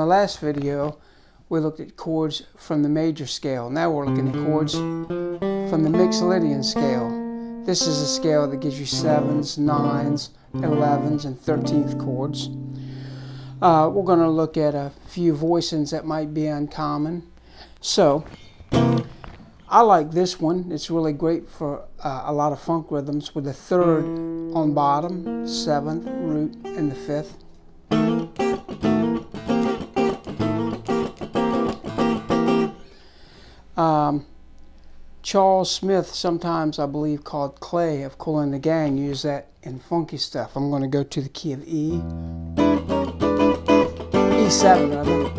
our last video, we looked at chords from the major scale. Now we're looking at chords from the Mixolydian scale. This is a scale that gives you 7s, 9s, 11s, and 13th chords. We're going to look at a few voicings that might be uncommon. So, I like this one. It's really great for a lot of funk rhythms with the 3rd on bottom, 7th, root, and the 5th. Charles Smith, sometimes I believe called Clay of Kool and the Gang, used that in funky stuff. I'm going to go to the key of E. E7 rather.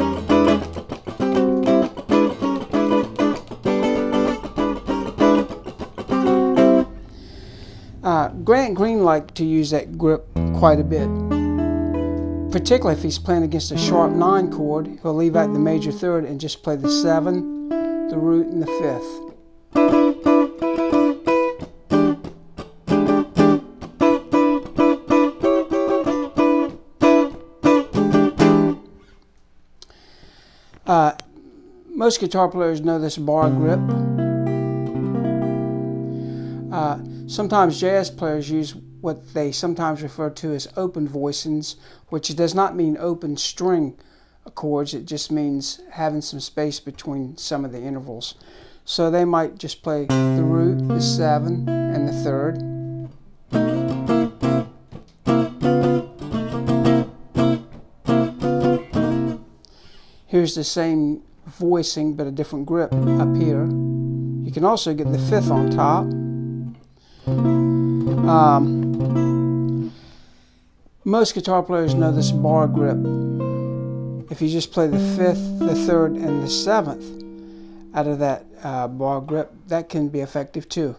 Grant Green liked to use that grip quite a bit, particularly if he's playing against a sharp 9 chord. He'll leave out the major 3rd and just play the 7, the root, and the 5th. Most guitar players know this bar grip. Sometimes jazz players use what they sometimes refer to as open voicings, which does not mean open string chords. It just means having some space between some of the intervals. So they might just play the root, the 7, and the 3rd. Here's the same voicing but a different grip up here. You can also get the 5th on top. Most guitar players know this bar grip. If you just play the 5th, the 3rd, and the 7th out of that bar grip, that can be effective too.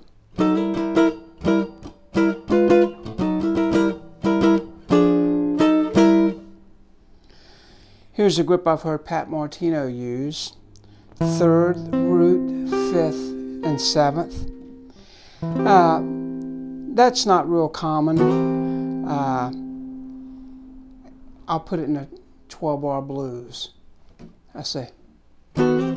Here's a grip I've heard Pat Martino use. 3rd, root, 5th, and 7th. That's not real common. I'll put it in a 12-bar blues. I say. Now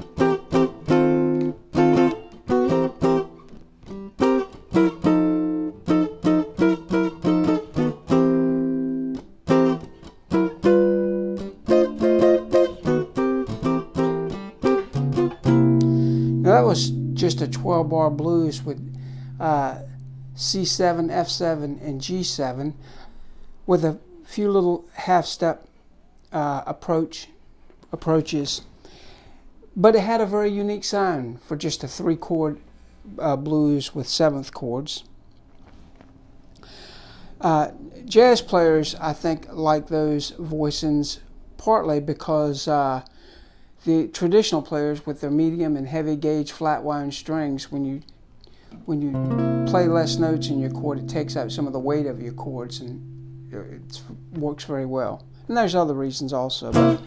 that was just a 12-bar blues with C7, F7, and G7 with a few little half-step approaches, but it had a very unique sound for just a 3-chord blues with 7th chords. Jazz players, I think, like those voicings partly because the traditional players with their medium and heavy gauge flat wound strings, when you play less notes in your chord, it takes out some of the weight of your chords, and it works very well. And there's other reasons also, but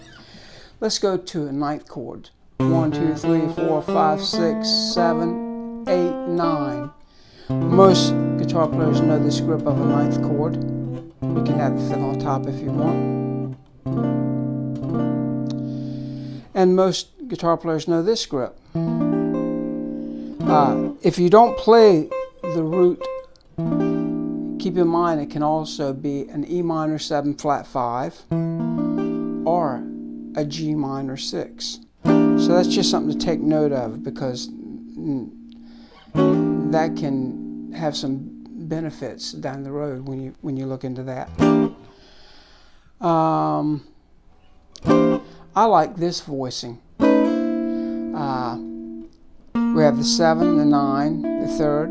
let's go to a 9th chord. 1, 2, 3, 4, 5, 6, 7, 8, 9. Most guitar players know this grip of a 9th chord. You can have the 5th on top if you want. And most guitar players know this grip. If you don't play the root, keep in mind it can also be an E minor 7 flat 5 or a G minor 6. So that's just something to take note of, because that can have some benefits down the road when you look into that. I like this voicing. We have the 7, the 9, the 3rd.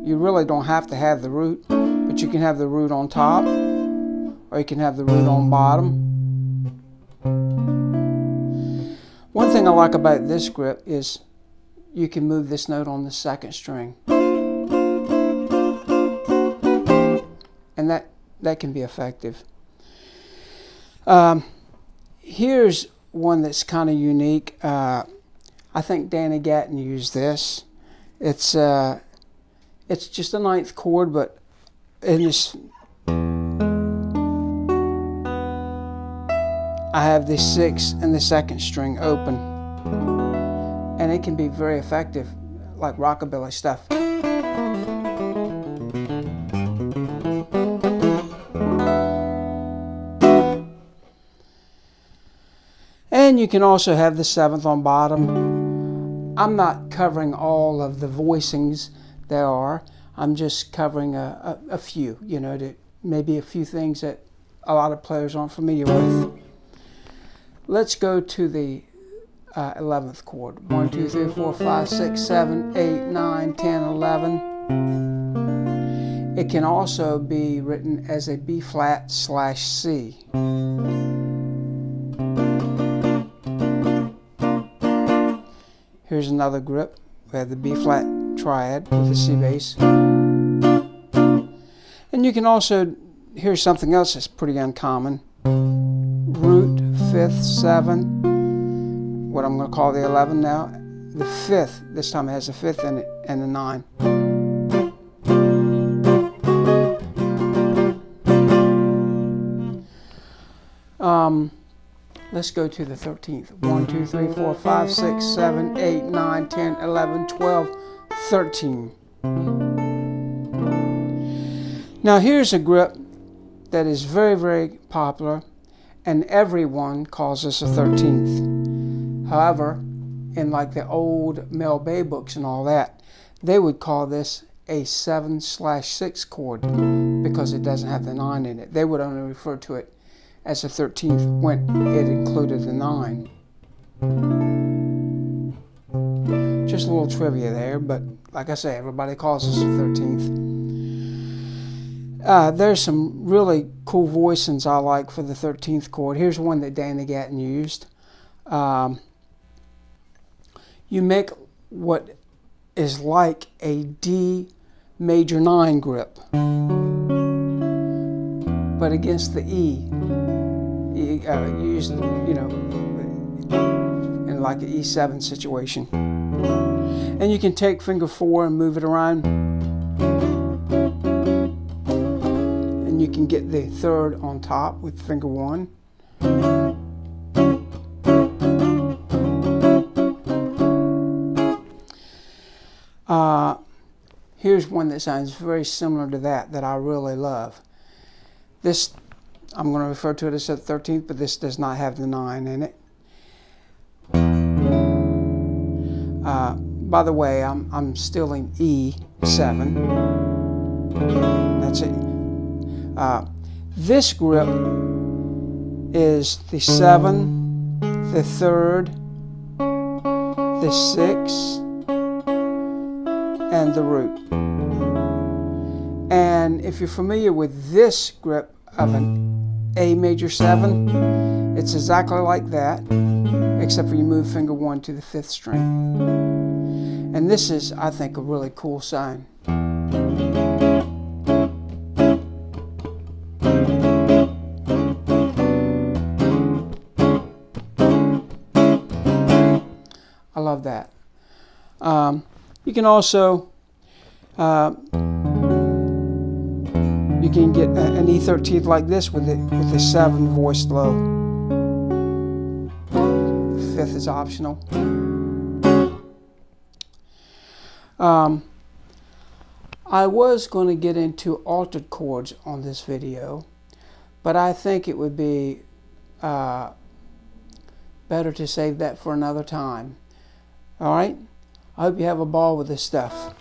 You really don't have to have the root, but you can have the root on top, or you can have the root on bottom. One thing I like about this grip is you can move this note on the 2nd string. And that can be effective. Here's one that's kind of unique. I think Danny Gatton used this. It's just a 9th chord, but in this I have the 6th and the 2nd string open, and it can be very effective, like rockabilly stuff. And you can also have the 7th on bottom. I'm not covering all of the voicings there are. I'm just covering a few, you know, maybe a few things that a lot of players aren't familiar with. Let's go to the 11th chord. 1, 2, 3, 4, 5, 6, 7, 8, 9, 10, 11. It can also be written as a B flat / C. Here's another grip. We have the B flat triad with the C bass. And you can also, here's something else that's pretty uncommon. Root, 5th, 7, what I'm going to call the 11 now. The 5th, this time it has a 5th in it, and a 9. Let's go to the 13th. 1, 2, 3, 4, 5, 6, 7, 8, 9, 10, 11, 12, 13. Now here's a grip that is very, very popular, and everyone calls this a 13th. However, in like the old Mel Bay books and all that, they would call this a 7/6 chord because it doesn't have the 9 in it. They would only refer to it as a 13th when it included the 9. Just a little trivia there, but like I say, everybody calls this a 13th. There's some really cool voicings I like for the 13th chord. Here's one that Danny Gatton used. You make what is like a D major 9 grip, but against the E. You use, you know, in like an E7 situation. And you can take finger 4 and move it around. And you can get the 3rd on top with finger 1. Here's one that sounds very similar to that I really love. This, I'm going to refer to it as the 13th, but this does not have the 9 in it. By the way, I'm still in E7. That's it. This grip is the 7, the 3rd, the 6, and the root. And if you're familiar with this grip of an A major 7, it's exactly like that, except for you move finger 1 to the 5th string. And this is, I think, a really cool sign. I love that. You can also you can get an E13th like this with the 7 voiced low. 5th is optional. I was going to get into altered chords on this video, but I think it would be better to save that for another time. All right? I hope you have a ball with this stuff.